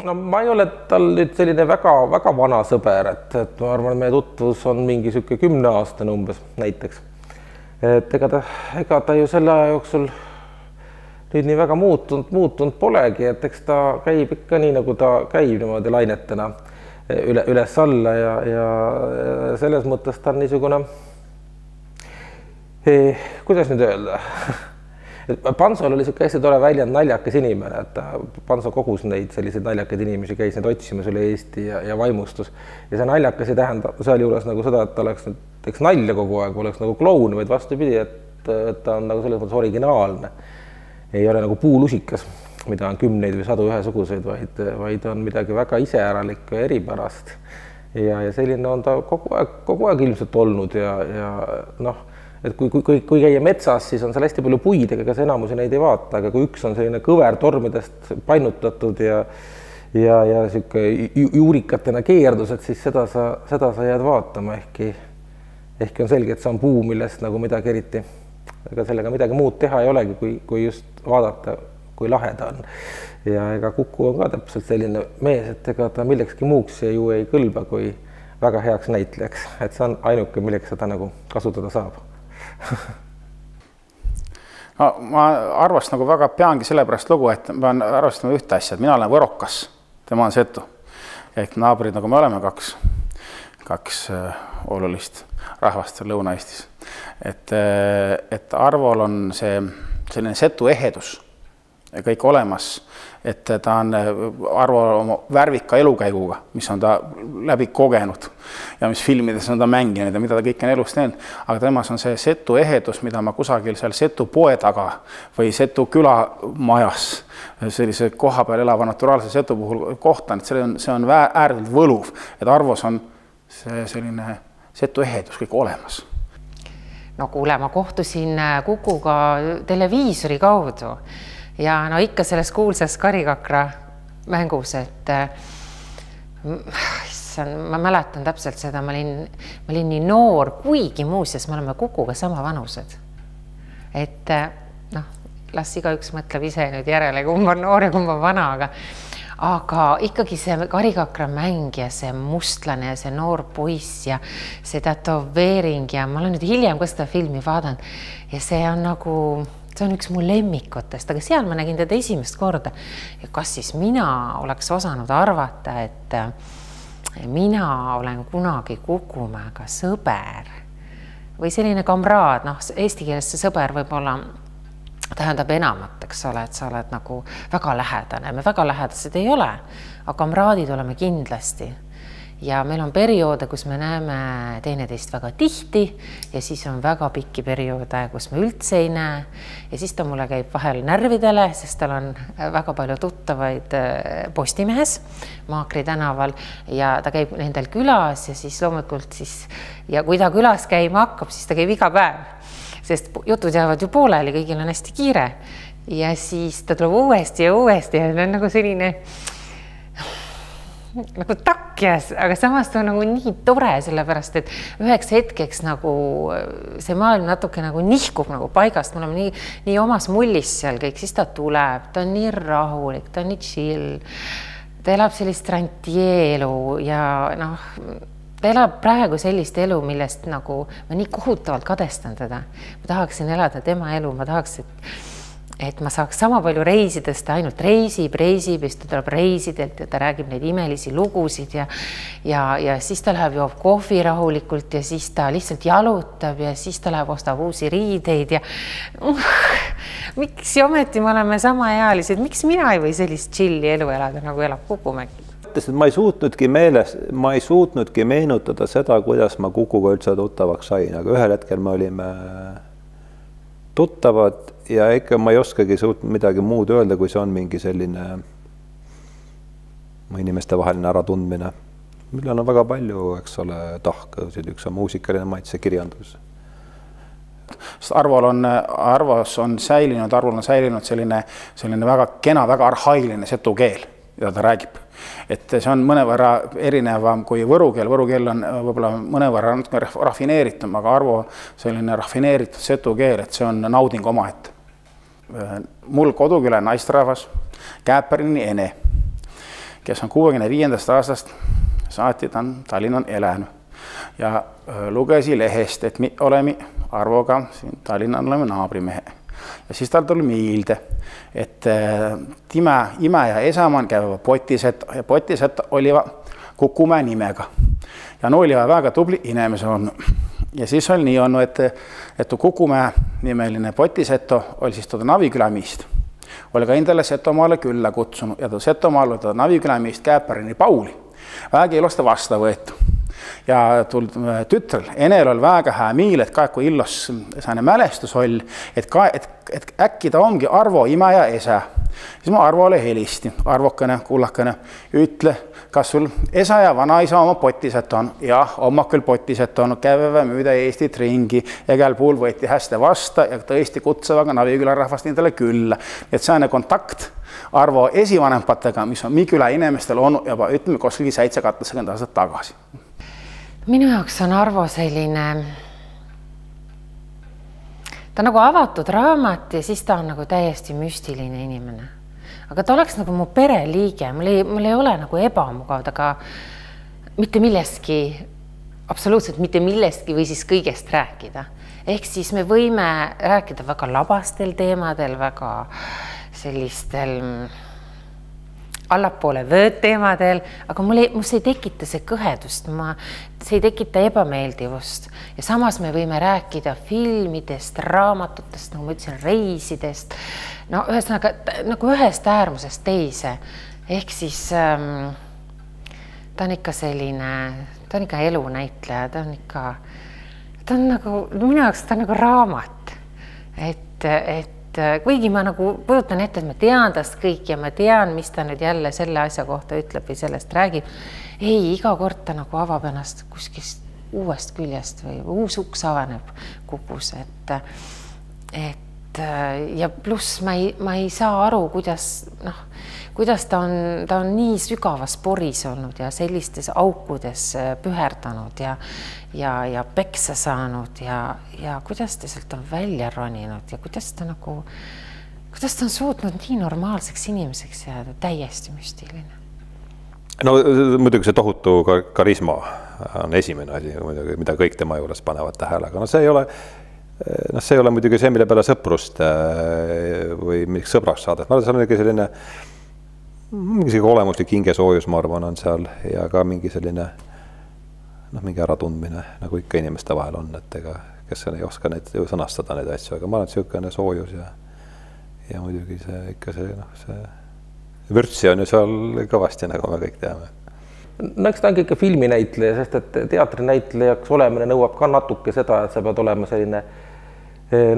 No ma ei ole tal nüüd selline väga vana sõber, et ma arvan, et meie tutvus on mingi sihuke 10-aastane umbes näiteks. Et ega ta ju selle aja jooksul nüüd nii väga muutunud polegi, et eks ta käib ikka nii, nagu ta käib niimoodi lainetena üles alla ja selles mõttes ta on niisugune, kuidas nüüd öelda, Pansol oli hästi tore väljend naljakas inimene, et Panso kogus neid selliseid naljakaid inimesi, käis neid otsimas üle Eesti ja vaimustus. Ja see naljakas ei tähenda seal juures nagu seda, et ta oleks nalja kogu aeg, oleks nagu kloun, vaid vastupidi, et ta on nagu selles mõttes originaalne. Ei ole nagu puulusikas, mida on kümneid või sadu ühesuguseid, vaid on midagi väga iseäralikku ja eripärast. Ja selline on ta kogu aeg ilmselt olnud ja noh, et kui käia metsas, siis on seal hästi palju puid, ega see enamusi neid ei vaata, aga kui üks on selline kõver tormidest painutatud ja sihuke juurikatena keerdused, siis seda sa jääd vaatama, ehkki on selge, et see on puu, millest nagu midagi eriti, ega sellega midagi muud teha ei olegi, kui just vaadata, kui lahe ta on. Ja ega Kuku on ka täpselt selline mees, et ega ta millekski muuks ju ei kõlba kui väga heaks näitlejaks, et see on ainuke, milleks seda nagu kasutada saab. No, ma arvast nagu väga peangi sellepärast lugu, et ma pean arvestama ühte asja, et mina olen võrokas, tema on setu. Ehk naabrid, nagu me oleme kaks olulist rahvast Lõuna-Eestis. Et Arvol on see selline setu ehedus kõik olemas, et ta on Arvo oma värvika elukäiguga, mis on ta läbi kogenud ja mis filmides on ta mänginud ja mida ta kõik on elust näinud, aga temas on see setu ehedus, mida ma kusagil seal setu poe taga või setu külamajas sellise koha peal elava naturaalse setu puhul kohtan, et see on äärmiselt võluv, et Arvos on see selline setu ehedus kõik olemas. No kuule, ma kohtusin Kukuga televiisori kaudu ja no ikka selles kuulsas Karikakra mängus, et ma mäletan täpselt seda, ma olin nii noor, kuigi muuseas me oleme Kukuga sama vanused. Et noh, las igaüks mõtleb ise nüüd järele, kumb on noor ja kumb on vana, aga ikkagi see Karikakra mäng ja see mustlane ja see noor poiss ja see tätoveering ja ma olen nüüd hiljem ka seda filmi vaadanud ja see on nagu... See on üks mu lemmikutest, aga seal ma nägin teda esimest korda. Ja kas siis mina oleks osanud arvata, et mina olen kunagi Kukumäega sõber või selline kamraad, noh, eesti keeles see sõber võib-olla tähendab enamat, eks ole, et sa oled nagu väga lähedane. Me väga lähedased ei ole, aga kamraadid oleme kindlasti. Ja meil on perioode, kus me näeme teineteist väga tihti ja siis on väga pikki perioode, kus me üldse ei näe ja siis ta mulle käib vahel närvidele, sest tal on väga palju tuttavaid Postimehes Maakri tänaval ja ta käib nendel külas ja siis loomulikult ja kui ta külas käima hakkab, siis ta käib iga päev, sest jutud jäävad ju pooleli, kõigil on hästi kiire ja siis ta tuleb uuesti ja on nagu selline nagu takjas, aga samas ta on nagu nii tore, sellepärast, et üheks hetkeks nagu see maailm natuke nagu nihkub nagu paigast, me oleme nii omas mullis seal kõik, siis ta tuleb, ta on nii rahulik, ta on nii chill, ta elab sellist rantieelu ja noh, ta elab praegu sellist elu, millest nagu ma nii kohutavalt kadestan teda. Ma tahaksin elada tema elu, ma tahaks, et ma saaks sama palju reisidest, ta ainult reisib, siis ta tuleb reisidelt ja ta räägib neid imelisi lugusid ja siis ta läheb joob kohvi rahulikult ja siis ta lihtsalt jalutab ja siis ta läheb ostab uusi riideid ja miks ja ometi me oleme samaealised, miks mina ei või sellist chilli elu elada, nagu elab Kukumägi? Ma ei suutnudki meenutada seda, kuidas ma Kukuga üldse tuttavaks sain, aga ühel hetkel me olime tuttavad ja ikka ma ei oskagi midagi muud öelda, kui see on mingi selline inimeste vaheline äratundmine. Millel on väga palju, eks ole, tahkasid, üks on muusikaline maitse kirjandus. Arvos on säilinud selline väga kena, väga arhailine setu keel, mida ta räägib. Et see on mõnevõrra erinevam kui võru keel on võib-olla mõnevõrra rafineeritum, aga Arvo selline rafineeritud setu keel, et see on nauding omaette. Mul koduküla naistrahvas, Kääperini Ene. kes on 65. aastast saati Tallinnan elänyt. Ja lugesi lehest, että olemme Arvoga siin Tallinnan olemme naabrimehe. Ja siis tal tuli miilde, että Imä ja Esaman käyvät Pottisetto, ja Pottisetto olivat Kukumäe nimega. Ja ne olivat väga tubli inimesi on. Ja siis oli nii olnud, että Kukumäe nimellinen Pottisetto oli siis Navikülämiist. Oli ka endale Setomaale külla kutsunut, ja Setomaal oli Navikülämiist Kääpärini Pauli. Väga ilosta vasta võetu. Ja tütrel Enel oli väga hää miil, et kaiku illos saane mälestus oli, et äkki ta ongi Arvo Imä ja Esa. Siis ma Arvole helisti, Arvokene, kullakene, ütle, kas sul Esa ja vanaisa oma Pottiset on? Jah, oma küll Pottiset on, käivä müüdä Eestit ringi, igal puhul võeti hästi vasta ja tõesti kutsavaga Naviküla rahvast nendele külla. Et saane kontakt Arvo esivanempatega, mis on Miküla inimestel olnud juba ütleme koskegi 7-80 aastat tagasi. Minu jaoks on Arvo selline, ta on nagu avatud raamat ja siis ta on nagu täiesti müstiline inimene. Aga ta oleks nagu mu pereliige, mul ei ole nagu ebamugav, aga mitte millestki, absoluutselt mitte millestki või siis kõigest rääkida. Ehk siis me võime rääkida väga labastel teemadel, väga sellistel allapoole vöödteemadel, aga mus ei tekita see kõhedust, see ei tekita ebameeldivust. Ja samas me võime rääkida filmidest, raamatutest, nagu ma ütlesin, reisidest, no ühesõnaga nagu ühest äärmusest teise. Ehk siis ta on ikka selline, ta on ikka elunäitleja, ta on nagu, minu jaoks ta on nagu raamat, et kuigi ma nagu kujutan ette, et ma tean tast kõik ja ma tean, mis ta nüüd jälle selle asja kohta ütleb või sellest räägib. Ei, iga kord ta nagu avab ennast kuskist uuest küljest või uus uks avaneb Kukus. Ja pluss ma ei saa aru, kuidas ta on nii sügavas poris olnud ja sellistes aukudes püherdanud ja peksa saanud ja kuidas ta sealt on välja roninud ja kuidas ta on suutnud nii normaalseks inimeseks jääda, täiesti müstiline. No muidugi see tohutu karisma on esimene asi, mida kõik tema juures panevad tähele, aga see ei ole muidugi see, mille peale sõprust või miks sõbraks saada. Ma arvan, see on ikka selline mingi olemuslik hingesoojus, ma arvan, on seal ja ka mingi selline mingi äratundmine, nagu ikka inimeste vahel on, et kes ei oska neid sõnastada neid asju, aga ma arvan, et selline soojus ja muidugi see ikka see vürtsi on ju seal kõvasti, nagu me kõik teame. No eks ta ongi ikka filminäitleja, sest et teatrinäitlejaks olemine nõuab ka natuke seda, et sa pead olema selline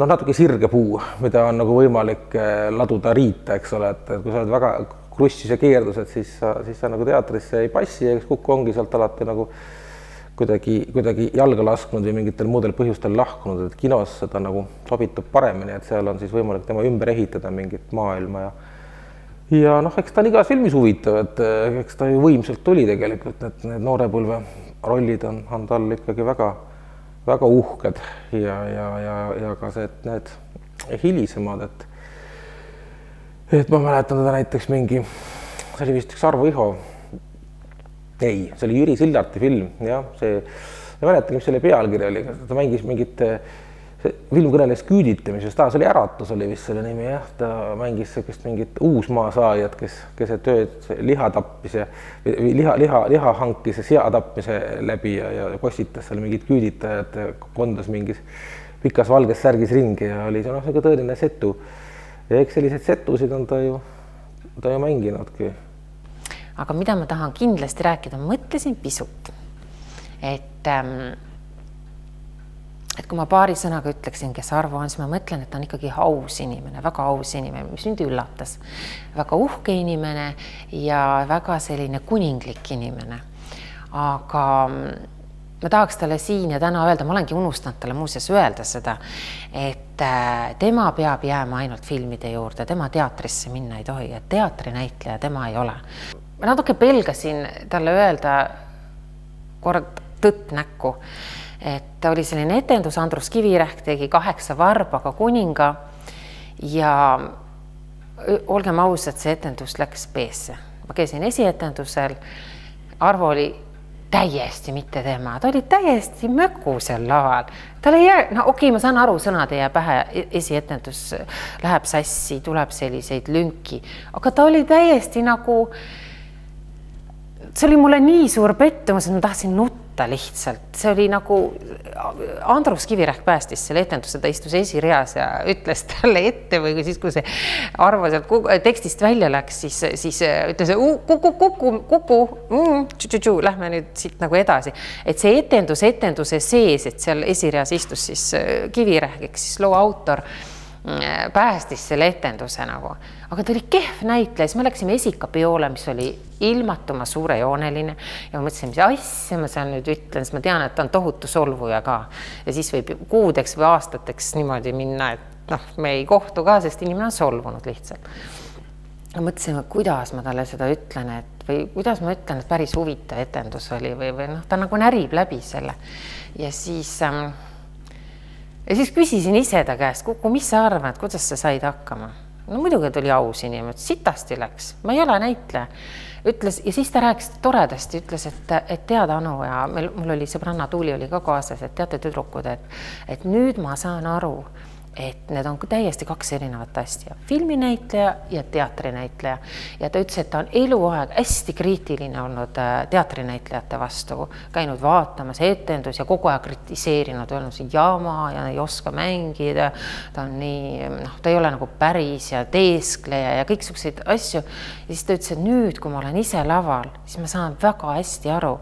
natuke sirge puu, mida on nagu võimalik laduda riita, eks ole, et kui sa oled väga krussis ja keerdused, siis sa nagu teatrisse ei passi ja Kuku ongi sealt alati nagu kuidagi jalga lasknud või mingitel muudel põhjustel lahkunud, et kinos seda nagu sobitub paremini, et seal on siis võimalik tema ümber ehitada mingit maailma ja eks ta on igas filmis huvitav, et eks ta ju võimsalt tuli tegelikult, et need noorepõlve rollid on tal ikkagi väga uhked ja ka see, et need hilisemad, et ma mäletan teda näiteks see oli vist üks Arvo Iho, ei, see oli Jüri Sillarti film, jah, ma mäletan, mis selle pealkiri oli, ta mängis mingit, film kõneles küüditamisest, see oli Äratus oli vist selle nimi, jah, ta mängis mingit uusmaa saajat, kes tööd liha tappis ja liha hankis ja sea tapmise läbi ja kostitas seal mingid küüditajad, kondas mingis pikas valges särgis ringi ja oli see tõeline setu. Ja eks sellised setusid on ta ju mänginudki. Aga mida ma tahan kindlasti rääkida, ma mõtlesin pisut, et kui ma paari sõnaga ütleksin, kes Arvo on, siis ma mõtlen, et ta on ikkagi aus inimene, väga aus inimene, mis mind üllatas. Väga uhke inimene ja väga selline kuninglik inimene. Aga ma tahaks talle siin ja täna öelda, ma olengi unustanud talle muuseas öelda seda, et tema peab jääma ainult filmide juurde, tema teatrisse minna ei tohi, et teatrinäitleja tema ei ole. Ma natuke pelgasin talle öelda kord tõtt näkku, et oli selline etendus, Andrus Kivirähk tegi 8 varbaga kuninga ja olgem ausad, see etendus läks peesse. ma käisin esietendusel, Arvo oli täiesti mitte tema, ta oli täiesti möku seal laval. Tal ei jää, no okei, ma saan aru, sõnad ei jää pähe, esietendus läheb sassi, tuleb selliseid lünki, aga ta oli täiesti nagu, see oli mulle nii suur pettumus, et ma tahtsin nutta lihtsalt. See oli nagu, Andrus Kivirähk päästis selle etenduse, ta istus esireas ja ütles talle ette või siis, kui see Arvo sealt tekstist välja läks, siis ütles, kuku, lähme nüüd siit nagu edasi. Et see etenduse sees, et seal esireas istus siis Kivirähk, siis loo autor, päästis selle etenduse nagu, aga ta oli kehv näitleja, siis me läksime Esikapeole, mis oli ilmatuma suurejooneline ja ma mõtlesin, mis asja ma seal nüüd ütlen, sest ma tean, et ta on tohutu solvuja ka ja siis võib kuudeks või aastateks niimoodi minna, et noh, me ei kohtu ka, sest inimene on solvunud lihtsalt. Ma mõtlesin, kuidas ma talle seda ütlen, või kuidas ma ütlen, et päris huvitav etendus oli või noh, ta nagu närib läbi selle ja siis küsisin ise ta käest, Kuku, mis sa arvad, kuidas sa said hakkama? No muidugi tuli aus inimene, sitasti läks, ma ei ole näitleja. Ütles, ja siis ta rääkis toredasti, ütles, et tead Anu ja mul oli sõbranna Tuuli oli ka kaasas, et teate tüdrukud, et nüüd ma saan aru, et need on täiesti kaks erinevat asja, filminäitleja ja teatrinäitleja ja ta ütles, et ta on eluaeg hästi kriitiline olnud teatrinäitlejate vastu, käinud vaatamas etendus ja kogu aeg kritiseerinud, öelnud siin jama ja ei oska mängida, ta on nii, noh, ta ei ole nagu päris ja teeskleja ja kõik selliseid asju ja siis ta ütles, et nüüd, kui ma olen ise laval, siis ma saan väga hästi aru.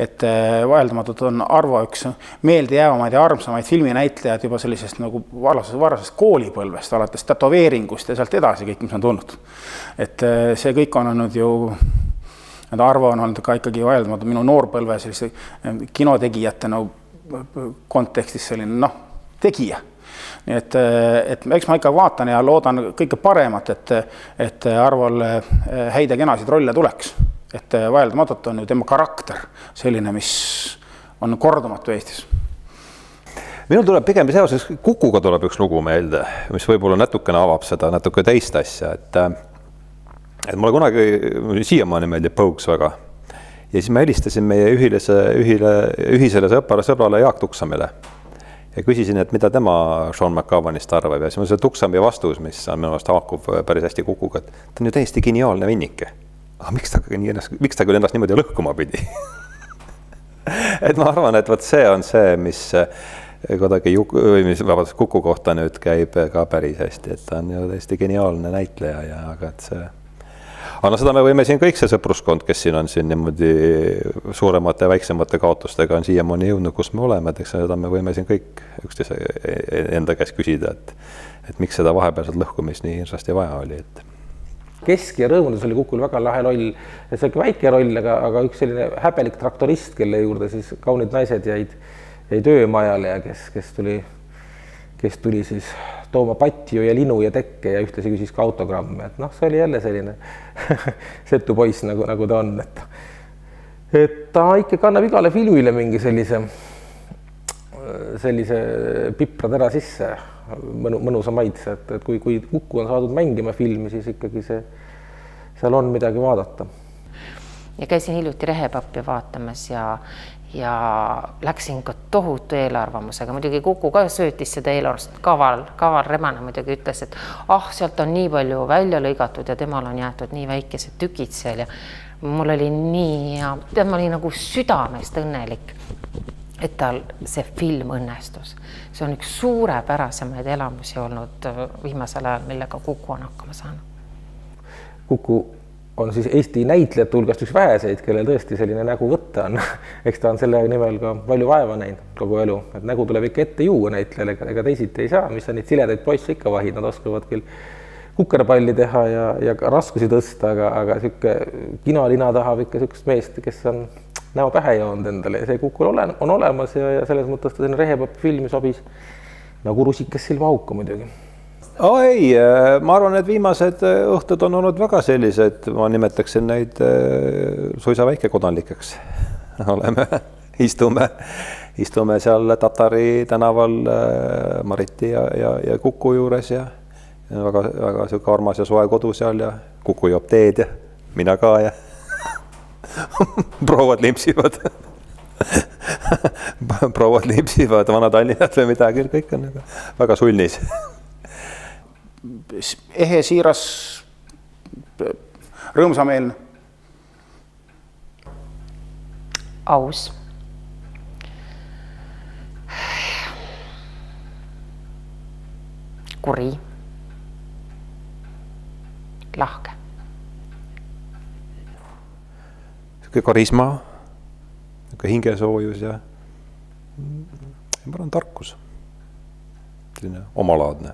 Et vaieldamatult on Arvo üks meeldejäävamaid ja armsamaid filminäitlejad juba sellisest nagu varasest koolipõlvest, alates tätoveeringust ja sealt edasi kõik, mis on tulnud. Et see kõik on olnud ju, Arvo on olnud ka ikkagi vaieldamatult minu noorpõlve sellise kinotegijate kontekstis selline, noh, tegija. Nii et eks ma ikka vaatan ja loodan kõike paremat, et Arvol häid ja kenasid rolle tuleks. Et vaieldamatult on ju tema karakter selline, mis on kordumatu Eestis. Minul tuleb pigem seoses Kukuga tuleb üks lugu meelde, mis võib-olla natukene avab seda natuke teist asja, et mulle kunagi siiamaani meeldib Põuks väga. Ja siis ma helistasin meie ühisele sõbrale Jaak Tuksamile ja küsisin, et mida tema Sean McGowanist arvab ja siis see Tuksami vastus, mis on minu arust haakub päris hästi Kukuga, et ta on ju täiesti geniaalne vinnike. Aga miks ta küll ennast niimoodi lõhkuma pidi? Et ma arvan, et võt see on see, mis kuidagi Kuku kohta nüüd käib ka päris hästi, et ta on ju täiesti geniaalne näitleja ja aga et see no seda me võime siin kõik see sõpruskond, kes siin on siin niimoodi suuremate ja väiksemate kaotustega on siiamaani jõudnud, kus me oleme, et eks seda me võime siin kõik üksteise enda käest küsida, et miks seda vahepealselt lõhkumist nii hirmsasti vaja oli, et Kesk- ja Rõõmundus oli Kukul väga lahe roll, see oli väike roll, aga üks selline häbelik traktorist, kelle juurde siis kaunid naised jäid töömajale ja kes tuli siis tooma patju ja linu ja tekke ja ühtlasi küsis ka autogramme, et noh, see oli jälle selline setu poiss nagu ta on, et ta ikka kannab igale filmile mingi sellise pipratera sisse, mõnusa maitse, et kui Kuku on saadud mängima filmi, siis ikkagi seal on midagi vaadata. Ja käisin hiljuti Rehepappi vaatamas ja läksin ka tohutu eelarvamusega. Muidugi Kuku ka söötis seda eelarvust. Kaval Remane muidugi ütles, et sealt on nii palju välja lõigatud ja temal on jäetud nii väikesed tükid seal ja mul oli nii hea, ma olin nagu südamest õnnelik, et tal see film õnnestus. See on üks suurepärasemaid elamusi olnud viimasel ajal, millega Kuku on hakkama saanud. Kuku on siis Eesti näitlejate hulgast üks väheseid, kellel tõesti selline nägu võtta on. Eks ta on selle nimel ka palju vaeva näinud kogu elu. Et nägu tuleb ikka ette juua näitlejale, ega teisiti ei saa, mis on neid siledaid poisse ikka vahid. Nad oskavad küll kukerpalli teha ja raskusi tõsta, aga siuke kinolina tahab ikka siukest meest, kes on näo pähe joonud endale. See Kukul on olemas ja selles mõttes ta selline Rehepapi filmi sobis nagu rusikas silma auku muidugi. Ei, ma arvan, et viimased õhtud on olnud väga sellised, ma nimetaksin neid suisa väikekodanlikeks. Oleme, istume seal Tatari tänaval Mariti ja Kuku juures ja väga siuke armas ja soe kodu seal ja Kuku joob teed ja mina ka ja prouad limpsivad prouad limpsivad Vana-Tallinnat või midagi, kõik on väga sulnis. Ehe, siiras, rõõmsameelne. Aus. Kuri. Lahke. Karisma, hingesoojus ja ma arvan tarkus. Selline omalaadne.